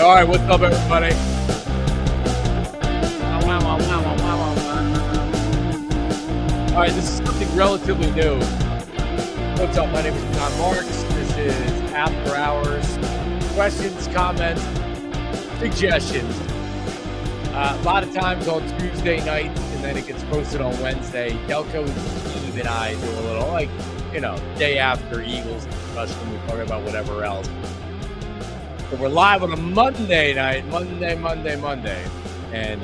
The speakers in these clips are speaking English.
All right, what's up, everybody? All right, this is something relatively new. What's up? My name is Jon Marks. This is After Hours. Questions, comments, suggestions. A lot of times on Tuesday night, and then it gets posted on Wednesday. Delco, Steve, and I do a little, day after Eagles discussion. We talk about whatever else. But we're live on a Monday night, Monday. And,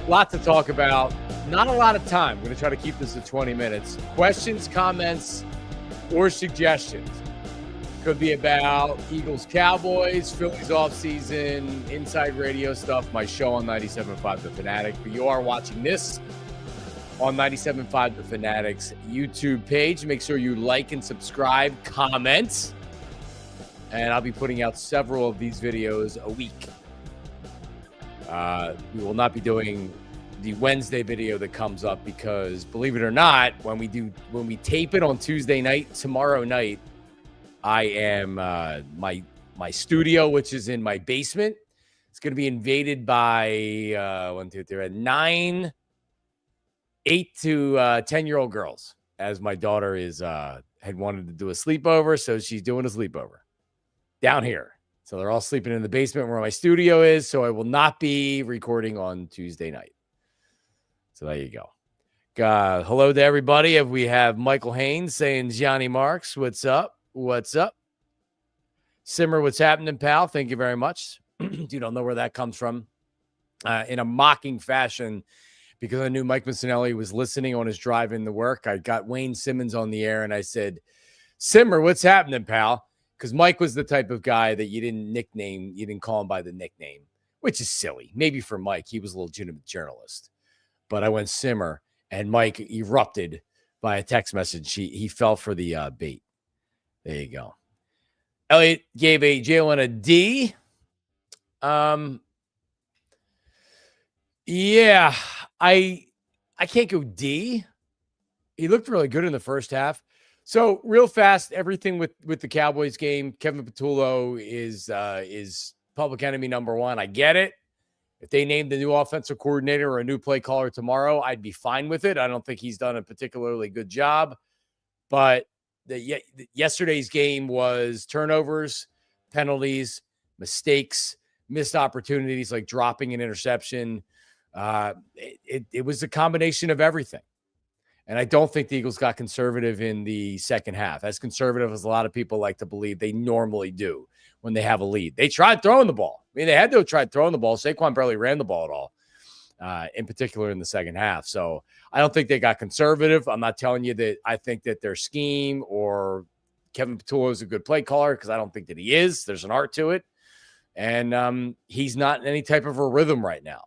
lot to talk about. Not a lot of time. I'm going to try to keep this to 20 minutes. Questions, comments, or suggestions. Could be about Eagles, Cowboys, Phillies offseason, inside radio stuff, my show on 97.5 The Fanatic. But you are watching this on 97.5 The Fanatic's YouTube page. Make sure you like and subscribe, comment. And I'll be putting out several of these videos a week. We will not be doing the Wednesday video that comes up because, believe it or not, when we tape it on Tuesday night, tomorrow night, I am my studio, which is in my basement. It's going to be invaded by 9, 8 to 10-year-old girls, as my daughter had wanted to do a sleepover, so she's doing a sleepover down here. So they're all sleeping in the basement where my studio is, so I will not be recording on Tuesday night. So there you go. Hello to everybody. We have Michael Haynes saying, Johnny Marks, what's up? What's up? Simmer, what's happening, pal? Thank you very much. You don't know where that comes from. In a mocking fashion, because I knew Mike Missinelli was listening on his drive into work, I got Wayne Simmons on the air, and I said, Simmer, what's happening, pal? Because Mike was the type of guy that you didn't call him by the nickname, which is silly. Maybe for Mike, he was a legitimate journalist. But I went Simmer, and Mike erupted by a text message. He fell for the bait. There you go. Elliot gave Jalen a D. Yeah, I can't go D. He looked really good in the first half. So real fast, everything with the Cowboys game, Kevin Patullo is public enemy number one. I get it. If they named the new offensive coordinator or a new play caller tomorrow, I'd be fine with it. I don't think he's done a particularly good job. But yesterday's game was turnovers, penalties, mistakes, missed opportunities like dropping an interception. It was a combination of everything. And I don't think the Eagles got conservative in the second half, as conservative as a lot of people like to believe they normally do when they have a lead. They tried throwing the ball. I mean, they had to have tried throwing the ball. Saquon barely ran the ball at all, in particular in the second half. So I don't think they got conservative. I'm not telling you that I think that their scheme or Kevin Patullo is a good play caller, because I don't think that he is. There's an art to it. And he's not in any type of a rhythm right now.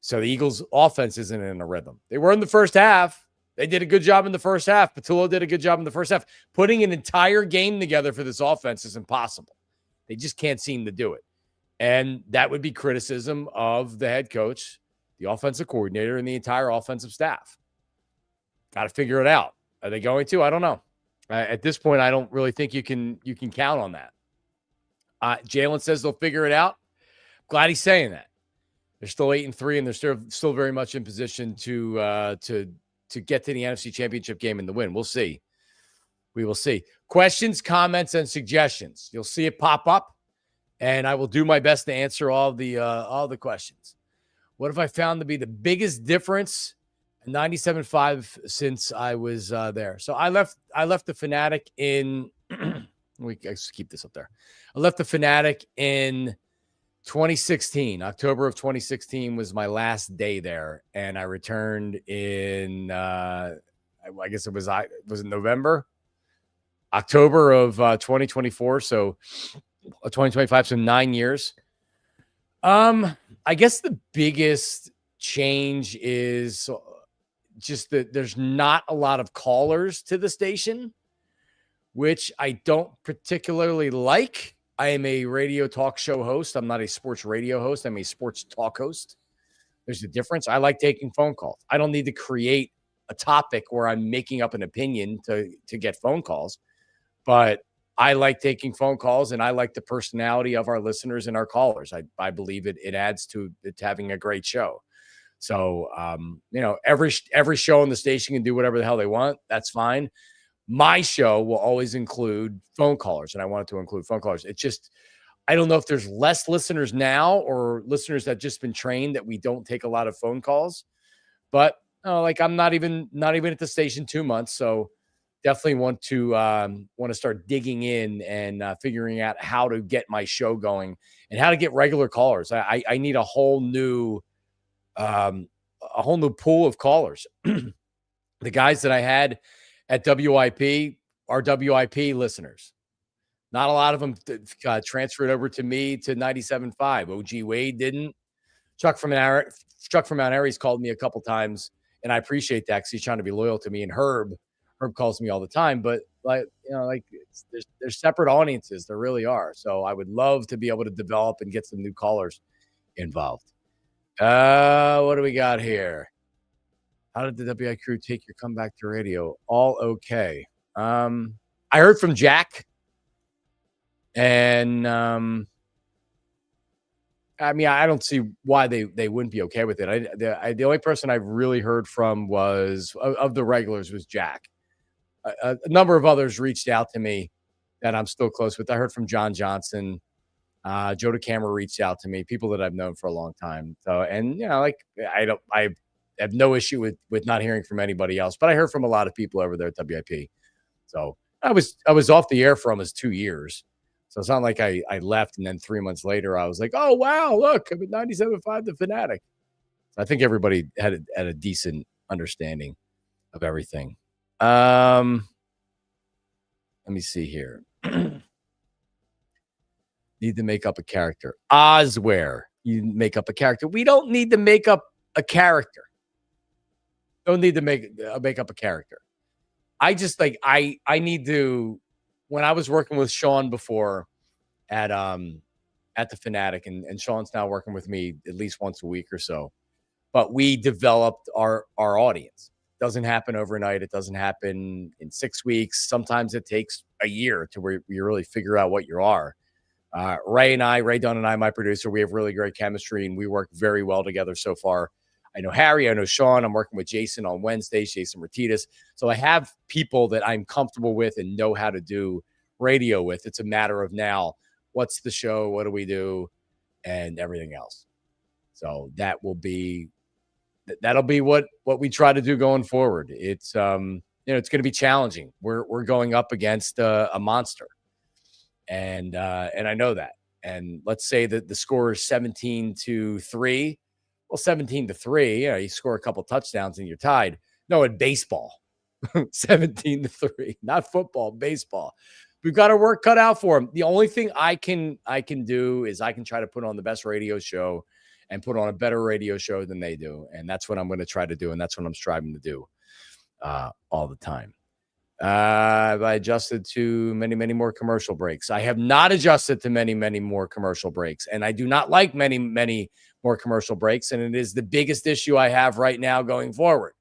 So the Eagles' offense isn't in a rhythm. They were in the first half. They did a good job in the first half. Patullo did a good job in the first half. Putting an entire game together for this offense is impossible. They just can't seem to do it. And that would be criticism of the head coach, the offensive coordinator, and the entire offensive staff. Got to figure it out. Are they going to? I don't know. At this point, I don't really think you can count on that. Jalen says they'll figure it out. Glad he's saying that. They're still 8-3, and they're still very much in position to get to the NFC Championship game and the win. We'll see. We will see. Questions, comments, and suggestions. You'll see it pop up, and I will do my best to answer all the questions. What have I found to be the biggest difference in 97.5 since I was there? So I left the Fanatic in let's keep this up there. I left the Fanatic in 2016. October of 2016 was my last day there, and I returned in I guess it was November, October of 2024, so 2025, so 9 years. I guess the biggest change is just that there's not a lot of callers to the station, which I don't particularly like. I am a radio talk show host. I'm not a sports radio host. I'm a sports talk host. There's a difference. I like taking phone calls. I don't need to create a topic where I'm making up an opinion to get phone calls. But I like taking phone calls, and I like the personality of our listeners and our callers. I believe it adds to it having a great show. So, every show on the station can do whatever the hell they want. That's fine. My show will always include phone callers, and I want it to include phone callers. It's just I don't know if there's less listeners now or listeners that just been trained that we don't take a lot of phone calls. But like I'm not even at the station 2 months, so definitely want to start digging in and figuring out how to get my show going and how to get regular callers. I need a whole new pool of callers. The guys that I had at WIP are WIP listeners. Not a lot of them transferred over to me to 97.5. OG Wade didn't. Chuck from Mount Airy's called me a couple times, and I appreciate that because he's trying to be loyal to me. And Herb calls me all the time, but there's separate audiences. There really are. So I would love to be able to develop and get some new callers involved. What do we got here? How did the WI crew take your comeback to radio? All okay. I heard from Jack, and I don't see why they wouldn't be okay with it. The only person I've really heard from was of the regulars was Jack. A number of others reached out to me that I'm still close with. I heard from John Johnson. Joe DeCamera reached out to me, people that I've known for a long time. So, and I have no issue with not hearing from anybody else, but I heard from a lot of people over there at WIP. So I was off the air for almost 2 years. So it's not like I left and then 3 months later I was like, oh wow, look, I'm at 97.5 The Fanatic. So I think everybody had a decent understanding of everything. Let me see here. Need to make up a character. Osware, you make up a character. We don't need to make up a character. Don't need to make up a character. I just I need to. When I was working with Sean before at the Fanatic, and Sean's now working with me at least once a week or so, but we developed our audience. Doesn't happen overnight. It doesn't happen in 6 weeks. Sometimes it takes a year to where you really figure out what you are. Ray Dunn and I, my producer, we have really great chemistry and we work very well together so far. I know Harry, I know Sean. I'm working with Jason on Wednesdays, Jason Martinez. So I have people that I'm comfortable with and know how to do radio with. It's a matter of now, what's the show? What do we do? And everything else. So that'll be what we try to do going forward. It's, it's going to be challenging. We're going up against a monster. And I know that. And let's say that the score is 17-3. Well, 17-3, you score a couple touchdowns and you're tied. No, in baseball, 17-3, not football, baseball. We've got our work cut out for them. The only thing I can do is I can try to put on the best radio show and put on a better radio show than they do. And that's what I'm going to try to do. And that's what I'm striving to do all the time. I adjusted to many, many more commercial breaks. I have not adjusted to many, many more commercial breaks. And I do not like many, many more commercial breaks. And it is the biggest issue I have right now going forward.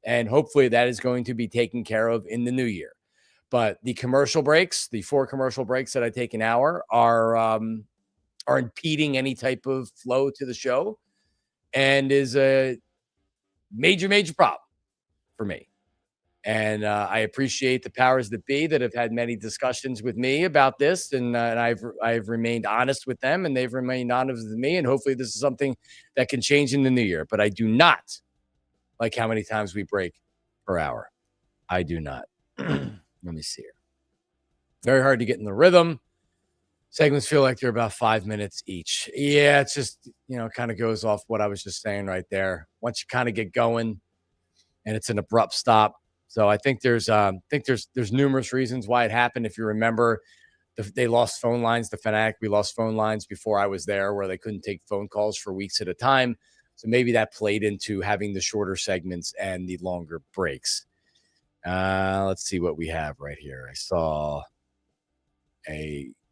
And hopefully that is going to be taken care of in the new year. But the commercial breaks, the 4 commercial breaks that I take an hour are impeding any type of flow to the show and is a major, major problem for me. And I appreciate the powers that be that have had many discussions with me about this, and I've remained honest with them, and they've remained honest with me. And hopefully, this is something that can change in the new year. But I do not like how many times we break per hour. I do not. Let me see here. Very hard to get in the rhythm. Segments feel like they're about 5 minutes each. Yeah, it's just kind of goes off what I was just saying right there. Once you kind of get going, and it's an abrupt stop. So I think there's numerous reasons why it happened. If you remember, they lost phone lines. The Fanatic, we lost phone lines before I was there, where they couldn't take phone calls for weeks at a time. So maybe that played into having the shorter segments and the longer breaks. Let's see what we have right here. I saw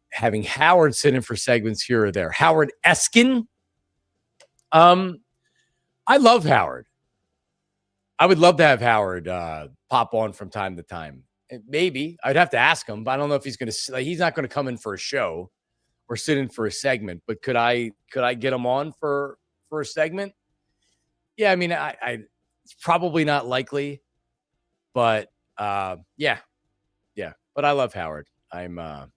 having Howard sit in for segments here or there. Howard Eskin. I love Howard. I would love to have Howard pop on from time to time Maybe I'd have to ask him, but I don't know if he's going to. Like, he's not going to come in for a show or sit in for a segment. But could I get him on for a segment? Yeah, I mean, I it's probably not likely, but yeah, yeah. But I love Howard. I'm a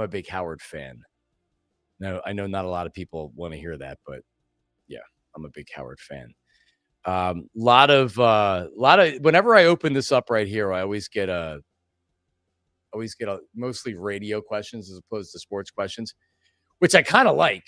big Howard fan. No, I know not a lot of people want to hear that, but yeah, I'm a big Howard fan. Lot of whenever I open this up right here, I always get a mostly radio questions as opposed to sports questions, which I kind of like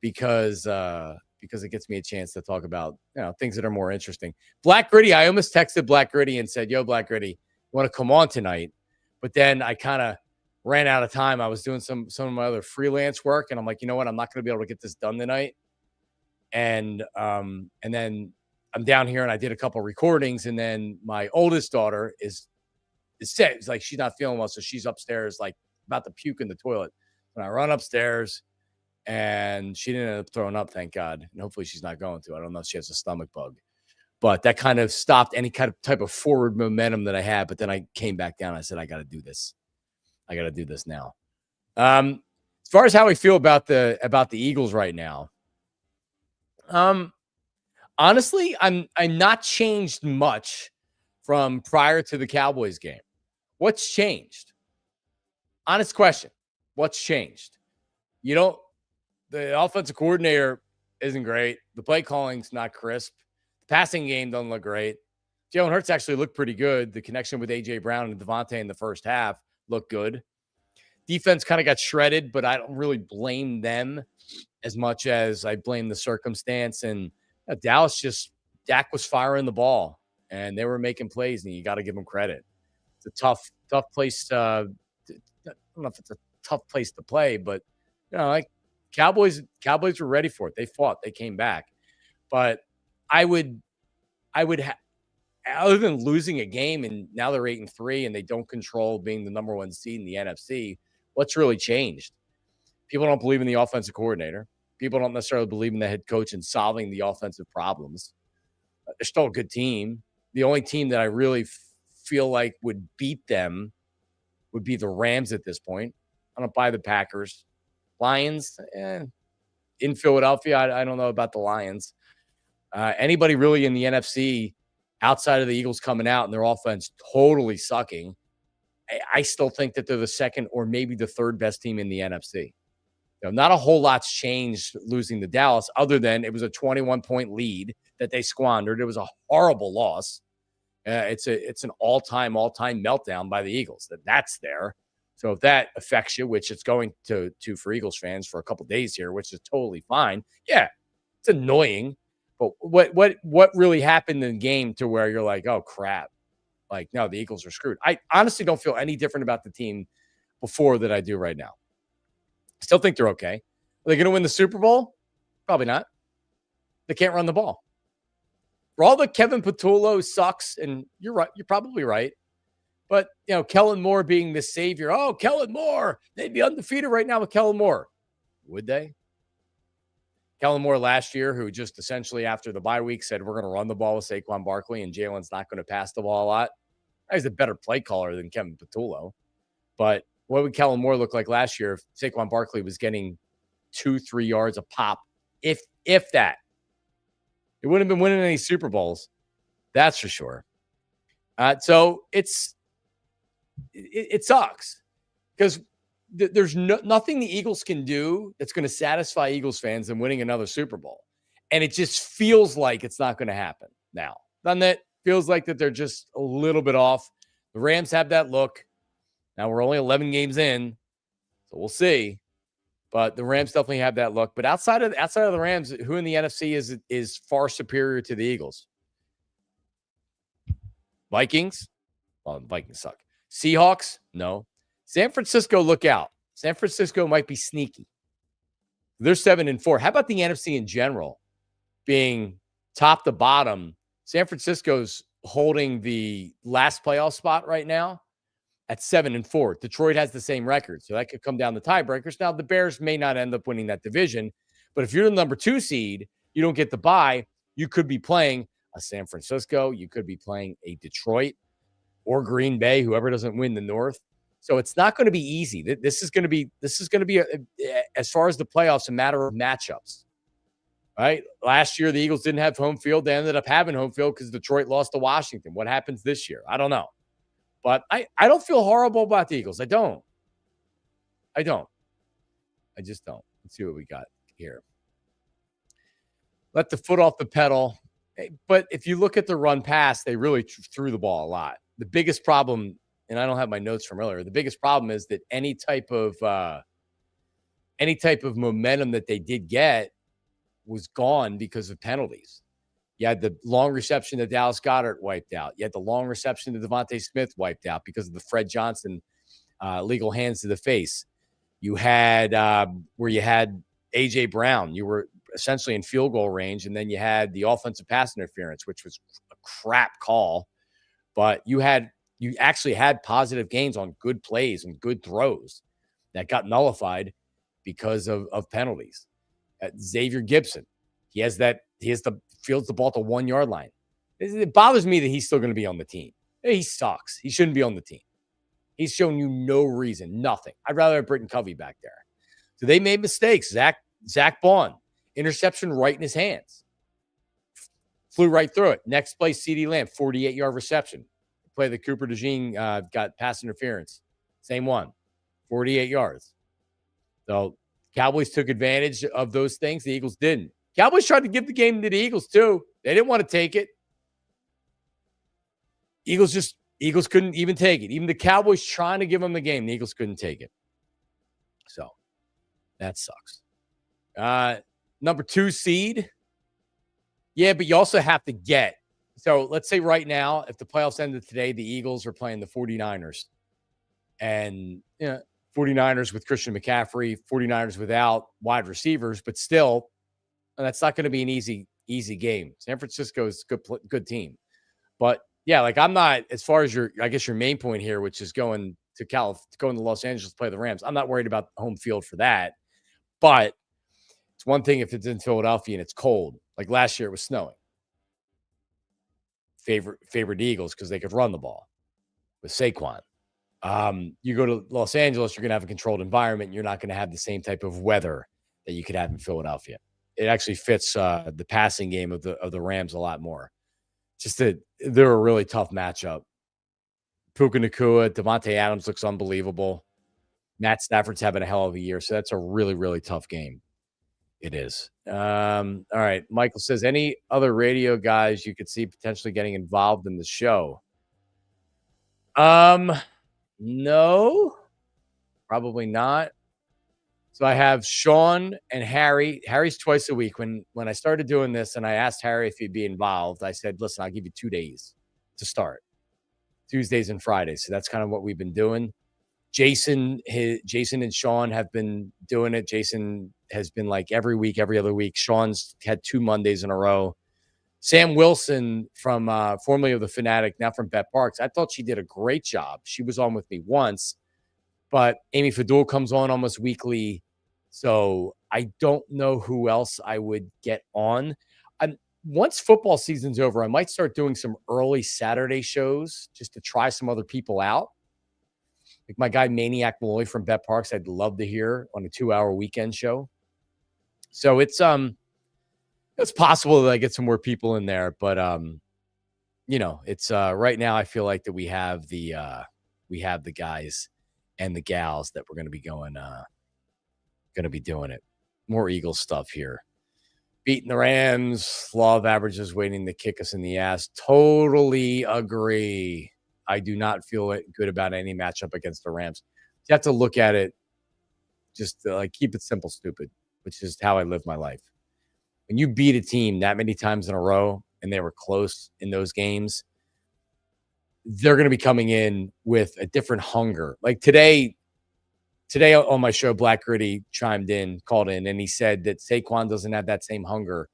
because it gets me a chance to talk about things that are more interesting. Black Gritty, I almost texted Black Gritty and said, "Yo, Black Gritty, you want to come on tonight?" But then I kind of ran out of time. I was doing some of my other freelance work, and I'm like, you know what? I'm not going to be able to get this done tonight. And then I'm down here and I did a couple recordings, and then my oldest daughter is sick. It's like she's not feeling well, so she's upstairs like about to puke in the toilet. And I run upstairs, and she didn't end up throwing up, thank God. And hopefully she's not going to. I don't know if she has a stomach bug. But that kind of stopped any kind of type of forward momentum that I had. But then I came back down. I said, I got to do this. I got to do this now. As far as how we feel about the Eagles right now, honestly, I'm not changed much from prior to the Cowboys game. What's changed? Honest question. What's changed? The offensive coordinator isn't great. The play calling's not crisp. The passing game doesn't look great. Jalen Hurts actually looked pretty good. The connection with A.J. Brown and Devontae in the first half looked good. Defense kind of got shredded, but I don't really blame them as much as I blame the circumstance. And Dak was firing the ball, and they were making plays, and you got to give them credit. It's a tough place. I don't know if it's a tough place to play, but like Cowboys were ready for it. They fought. They came back. But I would other than losing a game, and now they're 8-3, and they don't control being the number one seed in the NFC. What's really changed? People don't believe in the offensive coordinator. People don't necessarily believe in the head coach and solving the offensive problems. They're still a good team. The only team that I really feel like would beat them would be the Rams at this point. I don't buy the Packers. Lions, in Philadelphia, I don't know about the Lions. Anybody really in the NFC outside of the Eagles coming out and their offense totally sucking, I still think that they're the second or maybe the third best team in the NFC. Not a whole lot's changed losing to Dallas, other than it was a 21-point lead that they squandered. It was a horrible loss. It's an all-time meltdown by the Eagles. That's there. So if that affects you, which it's going to for Eagles fans for a couple days here, which is totally fine. Yeah, it's annoying. But what really happened in the game to where you're like, oh crap, like no, the Eagles are screwed. I honestly don't feel any different about the team before that I do right now. Still think they're okay. Are they going to win the Super Bowl? Probably not. They can't run the ball. For all that Kevin Patullo sucks, and you're right, you're probably right. But, Kellen Moore being the savior. Oh, Kellen Moore. They'd be undefeated right now with Kellen Moore. Would they? Kellen Moore last year, who just essentially after the bye week said, we're going to run the ball with Saquon Barkley and Jalen's not going to pass the ball a lot. He's a better play caller than Kevin Patullo. But what would Kellen Moore look like last year if Saquon Barkley was getting 2-3 yards a pop? If that. It wouldn't have been winning any Super Bowls. That's for sure. So it sucks because there's nothing the Eagles can do that's going to satisfy Eagles fans in winning another Super Bowl. And it just feels like it's not going to happen now. Doesn't it? Feels like that they're just a little bit off. The Rams have that look. Now we're only 11 games in, so we'll see. But the Rams definitely have that look. But outside of the Rams, who in the NFC is far superior to the Eagles? Vikings? Well, the Vikings suck. Seahawks? No. San Francisco, look out. San Francisco might be sneaky. They're 7-4. How about the NFC in general being top to bottom? San Francisco's holding the last playoff spot right now at 7-4. Detroit has the same record, so that could come down to tiebreakers. Now, the Bears may not end up winning that division, but if you're the number 2 seed, you don't get the bye. You could be playing a San Francisco. You could be playing a Detroit. or Green Bay, whoever doesn't win the North. So it's not going to be easy. This is going to be as far as the playoffs, a matter of matchups. Right? Last year, the Eagles didn't have home field. They ended up having home field because Detroit lost to Washington. What happens this year? I don't know. But I don't feel horrible about the Eagles. I don't. I just don't. Let's see what we got here. Let the foot off the pedal. But if you look at the run pass, they really threw the ball a lot. The biggest problem, and I don't have my notes from earlier, the biggest problem is that any type of momentum that they did get was gone because of penalties. You had the long reception that Dallas Goedert wiped out. You had the long reception that Devontae Smith wiped out because of the Fred Johnson legal hands to the face. You had where you had A.J. Brown. You were essentially in field goal range, and then you had the offensive pass interference, which was a crap call. But you actually had positive gains on good plays and good throws that got nullified because of penalties. Xavier Gibson, he fields the ball at the 1 yard line. It bothers me that he's still going to be on the team. He sucks. He shouldn't be on the team. He's shown you no reason, nothing. I'd rather have Britton Covey back there. So they made mistakes. Zach Bond, interception right in his hands. Flew right through it. Next play, CeeDee Lamb, 48-yard reception. Play the Cooper DeJean got pass interference. Same one, 48 yards. So Cowboys took advantage of those things. The Eagles didn't. Cowboys tried to give the game to the Eagles too. They didn't want to take it. Eagles couldn't even take it. Even the Cowboys trying to give them the game, the Eagles couldn't take it. So that sucks. Number 2 seed. Yeah, but you also have to get. So let's say right now, if the playoffs ended today, the Eagles are playing the 49ers. And 49ers with Christian McCaffrey, 49ers without wide receivers, but still, that's not going to be an easy game. San Francisco is a good team. But yeah, like I'm not, as far as your main point here, which is going to Los Angeles to play the Rams. I'm not worried about home field for that. But it's one thing if it's in Philadelphia and it's cold. Like last year, it was snowing. Favored Eagles because they could run the ball with Saquon. You go to Los Angeles, you're going to have a controlled environment. You're not going to have the same type of weather that you could have in Philadelphia. It actually fits the passing game of the Rams a lot more. Just that they're a really tough matchup. Puka Nacua, Devontae Adams looks unbelievable. Matt Stafford's having a hell of a year, so that's a really, really tough game. It is. All right. Michael says, any other radio guys you could see potentially getting involved in the show? No, probably not. So I have Sean and Harry. Harry's twice a week. When I started doing this and I asked Harry if he'd be involved, I said, listen, I'll give you 2 days to start. Tuesdays and Fridays. So that's kind of what we've been doing. Jason and Sean have been doing it. Jason has been like every week, every other week. Sean's had 2 Mondays in a row. Sam Wilson from formerly of The Fanatic, now from Bet Parks. I thought she did a great job. She was on with me once, but Amy Fadul comes on almost weekly. So I don't know who else I would get on. Once football season's over, I might start doing some early Saturday shows just to try some other people out. Like my guy Maniac Malloy from Bet Parks, I'd love to hear on a 2-hour weekend show. So it's possible that I get some more people in there, but it's right now I feel like that we have the guys and the gals that we're going to be doing it. More Eagles stuff here. Beating the Rams, law of averages waiting to kick us in the ass. Totally agree. I do not feel good about any matchup against the Rams. You have to look at it just like keep it simple, stupid, which is how I live my life. When you beat a team that many times in a row and they were close in those games, they're going to be coming in with a different hunger. Like today on my show, Black Gritty called in, and he said that Saquon doesn't have that same hunger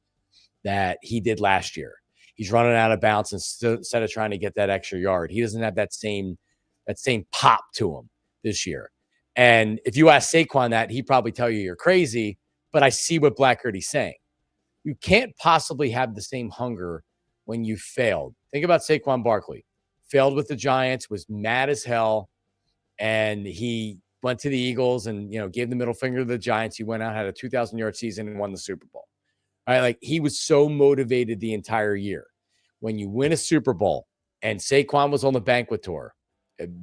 that he did last year. He's running out of bounds instead of trying to get that extra yard. He doesn't have that same pop to him this year. And if you ask Saquon that, he'd probably tell you you're crazy, but I see what Black Gritty's saying. You can't possibly have the same hunger when you failed. Think about Saquon Barkley. failed with the Giants, was mad as hell, and he went to the Eagles and, gave the middle finger to the Giants. He went out, had a 2,000-yard season, and won the Super Bowl. All right, like he was so motivated the entire year. When you win a Super Bowl and Saquon was on the banquet tour,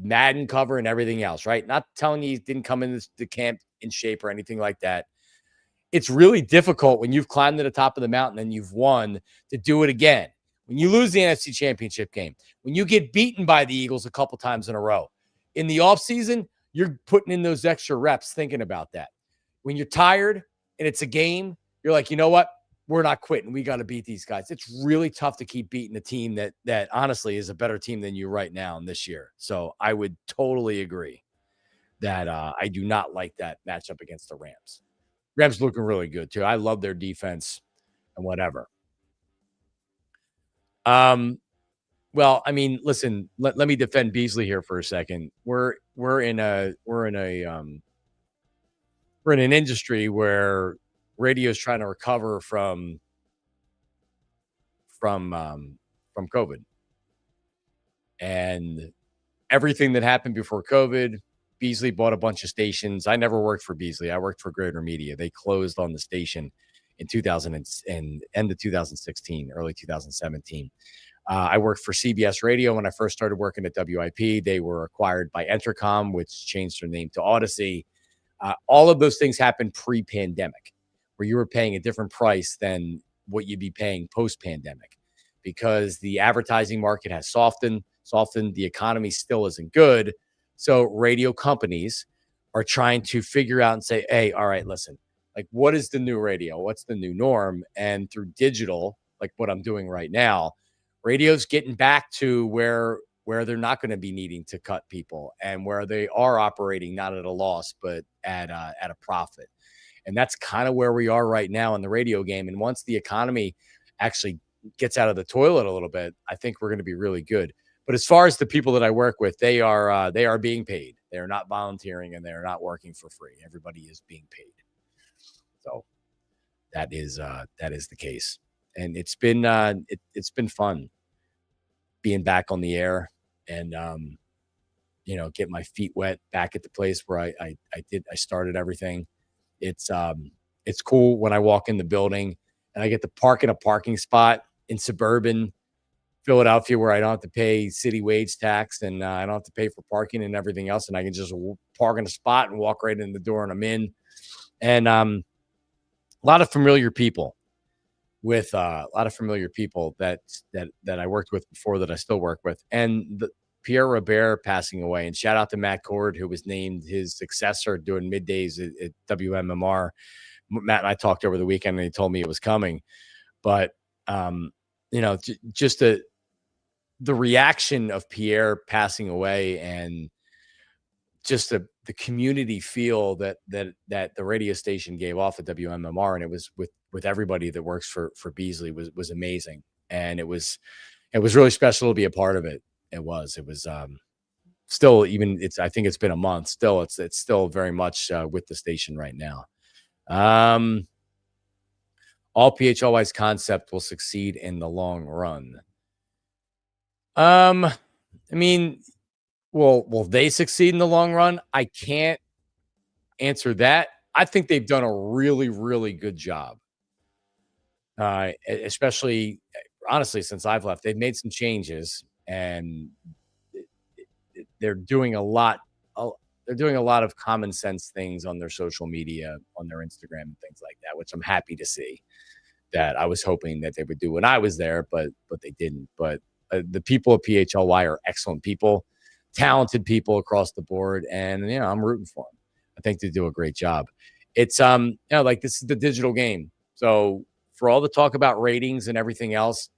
Madden cover and everything else, right? Not telling you he didn't come in the camp in shape or anything like that. It's really difficult when you've climbed to the top of the mountain and you've won to do it again. When you lose the NFC Championship game, when you get beaten by the Eagles a couple times in a row, in the offseason, you're putting in those extra reps thinking about that. When you're tired and it's a game, you're like, you know what? We're not quitting. We got to beat these guys. It's really tough to keep beating a team that honestly is a better team than you right now in this year. So I would totally agree that I do not like that matchup against the Rams. Rams looking really good too. I love their defense and whatever. Well, I mean, listen, let me defend Beasley here for a second. We're in an industry where radio is trying to recover from COVID, and everything that happened before COVID. Beasley bought a bunch of stations. I never worked for Beasley. I worked for Greater Media. They closed on the station in 2000 and end of 2016, early 2017. I worked for CBS Radio when I first started working at WIP. They were acquired by Entercom, which changed their name to Odyssey. All of those things happened pre-pandemic, where you were paying a different price than what you'd be paying post-pandemic, because the advertising market has softened. The economy still isn't good. So radio companies are trying to figure out and say, hey, all right, listen, like, what is the new radio? What's the new norm? And through digital, like what I'm doing right now, radio's getting back to where they're not going to be needing to cut people, and where they are operating not at a loss, but at a profit. And that's kind of where we are right now in the radio game. And once the economy actually gets out of the toilet a little bit, I think we're going to be really good. But as far as the people that I work with, they are being paid. They are not volunteering, and they are not working for free. Everybody is being paid. So that is the case. And it's been fun being back on the air and get my feet wet back at the place where I started everything. It's cool when I walk in the building and I get to park in a parking spot in suburban Philadelphia where I don't have to pay city wage tax, and I don't have to pay for parking and everything else. And I can just park in a spot and walk right in the door, and I'm in. And a lot of familiar people that I worked with before, that I still work with. And Pierre Robert passing away, and shout out to Matt Cord, who was named his successor doing middays at WMMR. Matt and I talked over the weekend, and he told me it was coming. But, just the reaction of Pierre passing away, and just the community feel that the radio station gave off at WMMR, and it was with everybody that works for Beasley, was amazing. And it was really special to be a part of it. It was still, even I think it's been a month still. It's still very much with the station right now. All PHLY's concept will succeed in the long run. I mean, will they succeed in the long run? I can't answer that. I think they've done a really, really good job. Especially, honestly, since I've left, they've made some changes, and they're doing a lot. They're doing a lot of common sense things on their social media, on their Instagram and things like that, which I'm happy to see. That I was hoping that they would do when I was there, but they didn't. But the people at PHLY are excellent people, talented people across the board, and I'm rooting for them. I think they do a great job. It's like, this is the digital game. So for all the talk about ratings and everything else,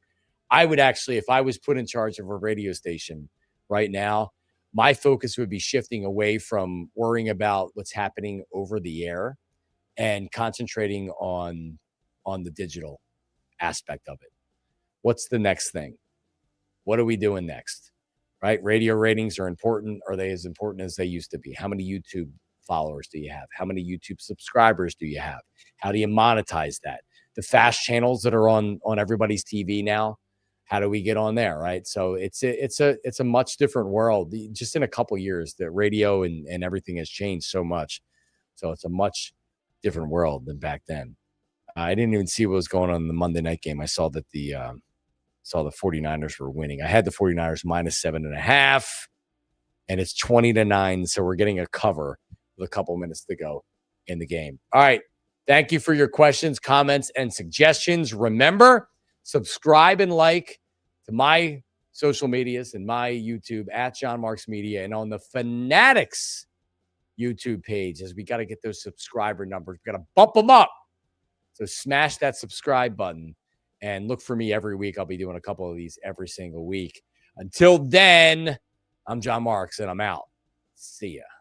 I would actually, if I was put in charge of a radio station right now, my focus would be shifting away from worrying about what's happening over the air and concentrating on the digital aspect of it. What's the next thing? What are we doing next? Right? Radio ratings are important. Are they as important as they used to be? How many YouTube followers do you have? How many YouTube subscribers do you have? How do you monetize that? The fast channels that are on everybody's TV now, how do we get on there, right? So it's a much different world. Just in a couple years, the radio and everything has changed so much. So it's a much different world than back then. I didn't even see what was going on in the Monday night game. I saw that the 49ers were winning. I had the 49ers minus 7.5, and it's 20-9. So we're getting a cover with a couple minutes to go in the game. All right. Thank you for your questions, comments, and suggestions. Remember, subscribe and like to my social medias and my YouTube at Jon Marks Media, and on the Fanatics YouTube page, as we got to get those subscriber numbers. We got to bump them up. So smash that subscribe button and look for me every week. I'll be doing a couple of these every single week. Until then, I'm Jon Marks, and I'm out. See ya.